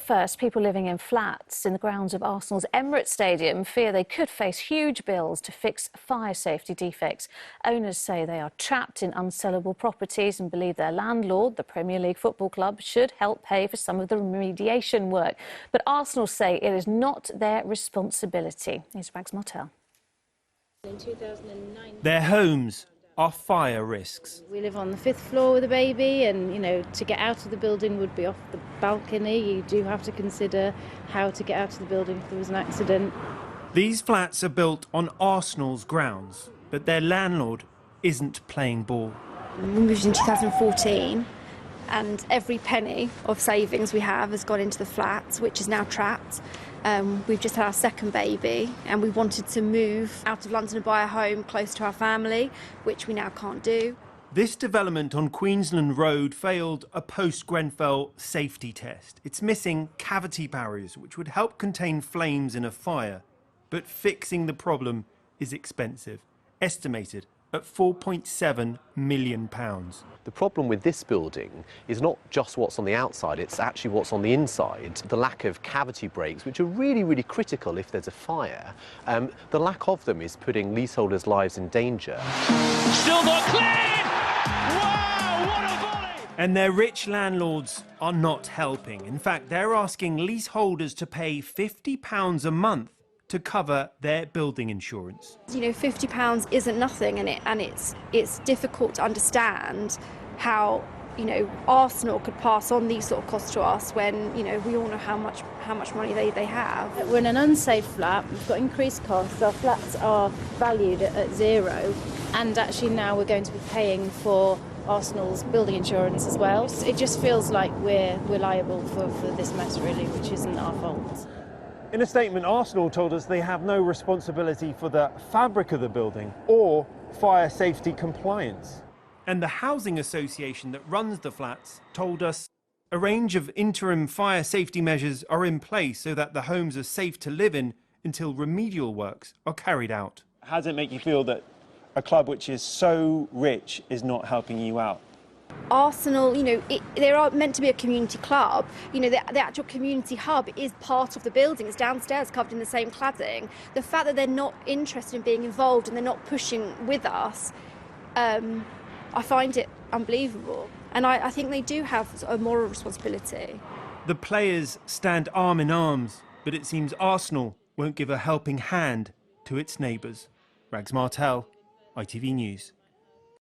first, people living in flats in the grounds of Arsenal's Emirates Stadium fear they could face huge bills to fix fire safety defects. Owners say they are trapped in unsellable properties and believe their landlord, the Premier League football club, should help pay for some of the remediation work. But Arsenal say it is not their responsibility. Here's Martels. Their homes are fire risks. We live on the 5th floor with a baby, and to get out of the building would be off the balcony. You do have to consider how to get out of the building if there was an accident. These flats are built on Arsenal's grounds, but their landlord isn't playing ball. We moved in 2014 and every penny of savings we have has gone into the flat, which is now trapped. We've just had our second baby and we wanted to move out of London and buy a home close to our family, which we now can't do. This development on Queensland Road failed a post-Grenfell safety test. It's missing cavity barriers, which would help contain flames in a fire. But fixing the problem is expensive, estimated at £4.7 million. The problem with this building is not just what's on the outside, it's actually what's on the inside. The lack of cavity breaks, which are really, really critical if there's a fire. The lack of them is putting leaseholders' lives in danger. Still not clean! Wow, what a volley! And their rich landlords are not helping. In fact, they're asking leaseholders to pay £50 a month to cover their building insurance. £50 isn't nothing, and it's difficult to understand how Arsenal could pass on these sort of costs to us when we all know how much money they have. We're in an unsafe flat. We've got increased costs. Our flats are valued at zero, and actually now we're going to be paying for Arsenal's building insurance as well. It just feels like we're liable for this mess, really, which isn't our fault. In a statement, Arsenal told us they have no responsibility for the fabric of the building or fire safety compliance. And the housing association that runs the flats told us a range of interim fire safety measures are in place so that the homes are safe to live in until remedial works are carried out. How does it make you feel that a club which is so rich is not helping you out? Arsenal, they are meant to be a community club. The actual community hub is part of the building. It's downstairs, covered in the same cladding. The fact that they're not interested in being involved and they're not pushing with us, I find it unbelievable. And I think they do have a moral responsibility. The players stand arm in arms, but it seems Arsenal won't give a helping hand to its neighbours. Martels, ITV News.